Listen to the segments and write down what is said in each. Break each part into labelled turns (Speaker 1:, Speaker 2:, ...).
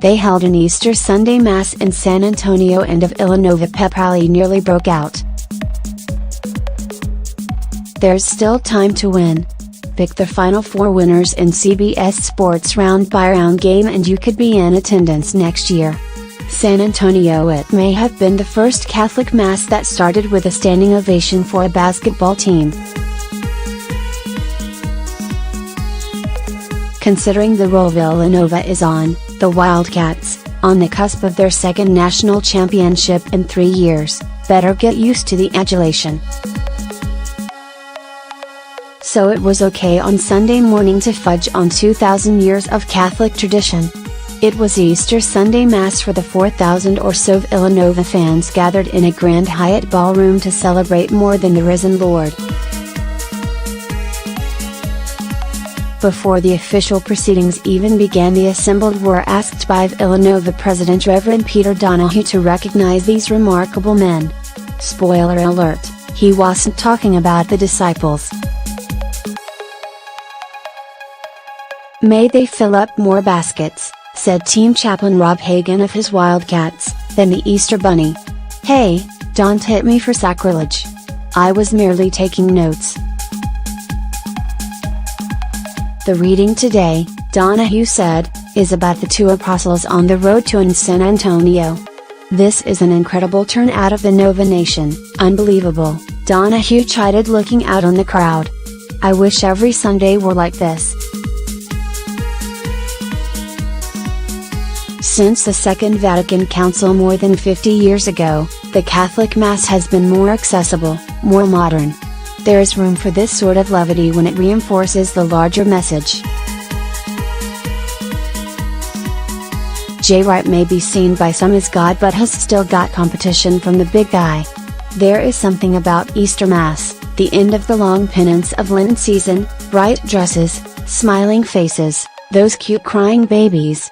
Speaker 1: They held an Easter Sunday Mass in San Antonio and of Villanova pep rally nearly broke out. There's still time to win. Pick the final 4 winners in CBS Sports Round-By-Round game and you could be in attendance next year. San Antonio. It may have been the first Catholic Mass that started with a standing ovation for a basketball team. Considering the role Villanova is on, the Wildcats, on the cusp of their second national championship in 3 years, better get used to the adulation. So it was okay on Sunday morning to fudge on 2,000 years of Catholic tradition. It was Easter Sunday Mass for the 4,000 or so Villanova fans gathered in a grand Hyatt ballroom to celebrate more than the risen Lord. Before the official proceedings even began, the assembled were asked by Villanova President Reverend Peter Donahue to recognize these remarkable men. Spoiler alert, he wasn't talking about the disciples. May they fill up more baskets, said team chaplain Rob Hagan of his Wildcats, than the Easter Bunny. Hey, don't hit me for sacrilege. I was merely taking notes. The reading today, Donahue said, is about the 2 apostles on the road to San Antonio. This is an incredible turnout of the Nova Nation, unbelievable, Donahue chided looking out on the crowd. I wish every Sunday were like this. Since the Second Vatican Council more than 50 years ago, the Catholic Mass has been more accessible, more modern. There is room for this sort of levity when it reinforces the larger message. Jay Wright may be seen by some as God but has still got competition from the big guy. There is something about Easter Mass, the end of the long penance of Lenten season, bright dresses, smiling faces, those cute crying babies.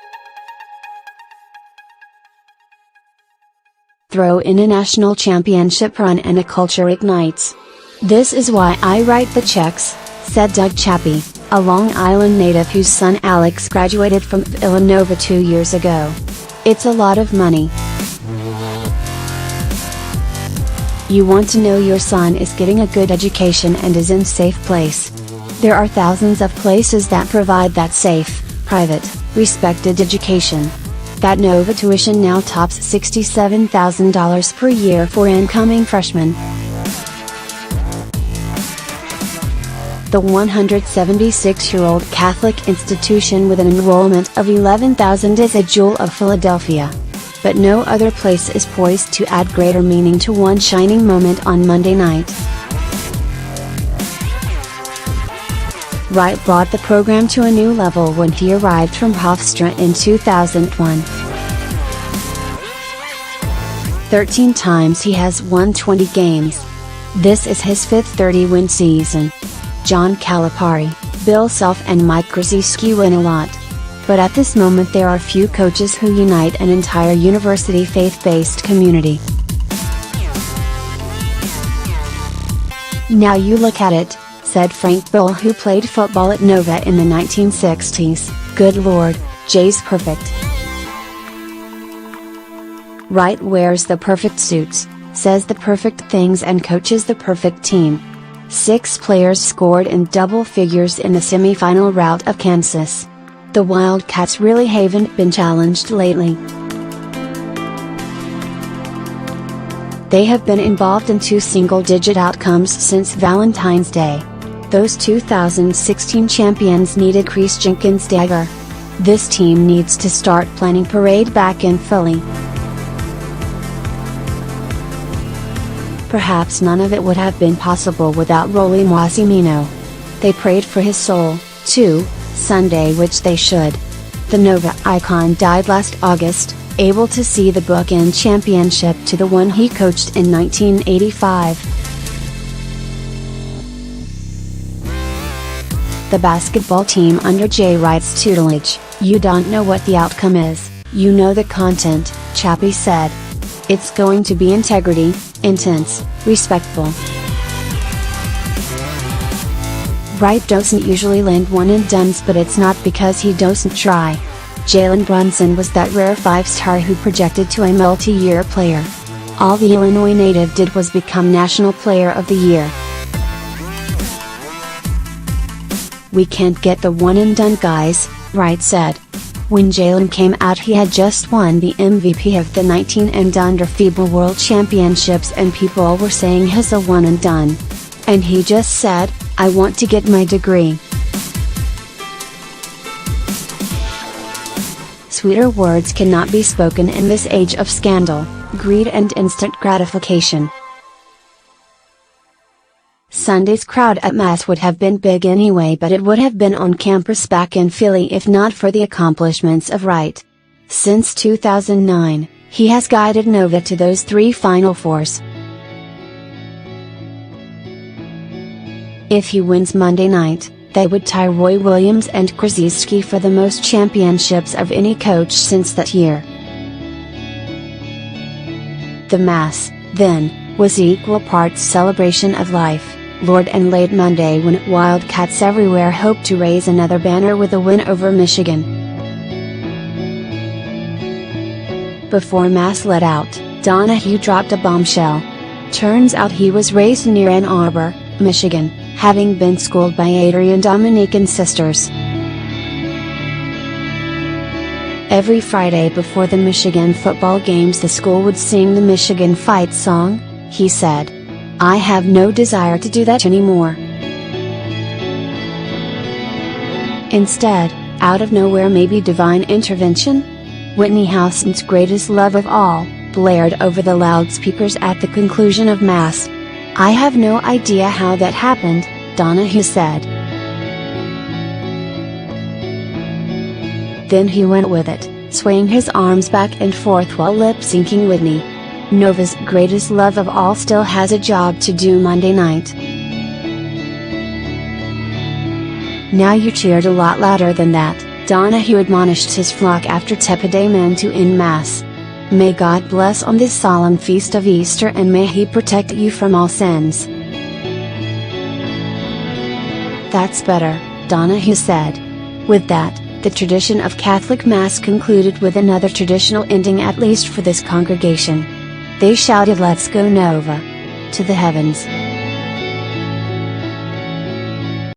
Speaker 1: Throw in a national championship run and a culture ignites. This is why I write the checks, said Doug Chappie, a Long Island native whose son Alex graduated from Villanova 2 years ago. It's a lot of money. You want to know your son is getting a good education and is in a safe place. There are thousands of places that provide that safe, private, respected education. That Nova tuition now tops $67,000 per year for incoming freshmen. The 176-year-old Catholic institution with an enrollment of 11,000 is a jewel of Philadelphia. But no other place is poised to add greater meaning to one shining moment on Monday night. Wright brought the program to a new level when he arrived from Hofstra in 2001. 13 times he has won 20 games. This is his 5th 30-win season. John Calipari, Bill Self and Mike Krzyzewski win a lot. But at this moment there are few coaches who unite an entire university faith-based community. Now you look at it, said Frank Bull, who played football at Nova in the 1960s, good lord, Jay's perfect. Wright wears the perfect suits, says the perfect things and coaches the perfect team. 6 players scored in double figures in the semi-final rout of Kansas. The Wildcats really haven't been challenged lately. They have been involved in 2 single-digit outcomes since Valentine's Day. Those 2016 champions needed Chris Jenkins' dagger. This team needs to start planning parade back in Philly. Perhaps none of it would have been possible without Rolly Massimino. They prayed for his soul, too, Sunday, which they should. The Nova icon died last August, able to see the bookend championship to the one he coached in 1985. The basketball team under Jay Wright's tutelage, you don't know what the outcome is, you know the content, Chappie said. It's going to be integrity, intense, respectful. Wright doesn't usually land one and dones, but it's not because he doesn't try. Jalen Brunson was that rare five-star who projected to a multi-year player. All the Illinois native did was become National Player of the Year. "We can't get the one-and-done guys," Wright said. When Jalen came out, he had just won the MVP of the 19 and under FIBA World Championships, and people were saying he's a one-and-done. And he just said, "I want to get my degree." Sweeter words cannot be spoken in this age of scandal, greed and instant gratification. Sunday's crowd at Mass would have been big anyway, but it would have been on campus back in Philly if not for the accomplishments of Wright. Since 2009, he has guided Nova to those 3 Final Fours. If he wins Monday night, they would tie Roy Williams and Chris Easte for the most championships of any coach since that year. The Mass, then, was equal parts celebration of life, Lord and late Monday when Wildcats everywhere hoped to raise another banner with a win over Michigan. Before Mass let out, Donahue dropped a bombshell. Turns out he was raised near Ann Arbor, Michigan, having been schooled by Adrian Dominican sisters. Every Friday before the Michigan football games the school would sing the Michigan fight song, he said. "I have no desire to do that anymore." Instead, out of nowhere, maybe divine intervention, Whitney Houston's Greatest Love of All blared over the loudspeakers at the conclusion of Mass. "I have no idea how that happened," Donahue said. Then he went with it, swaying his arms back and forth while lip-syncing Whitney. Nova's Greatest Love of All still has a job to do Monday night. "Now you cheered a lot louder than that," Donahue admonished his flock after tepid amen to end Mass. "May God bless on this solemn feast of Easter, and may He protect you from all sins." "That's better," Donahue said. With that, the tradition of Catholic Mass concluded with another traditional ending, at least for this congregation. They shouted "Let's go Nova!" to the heavens.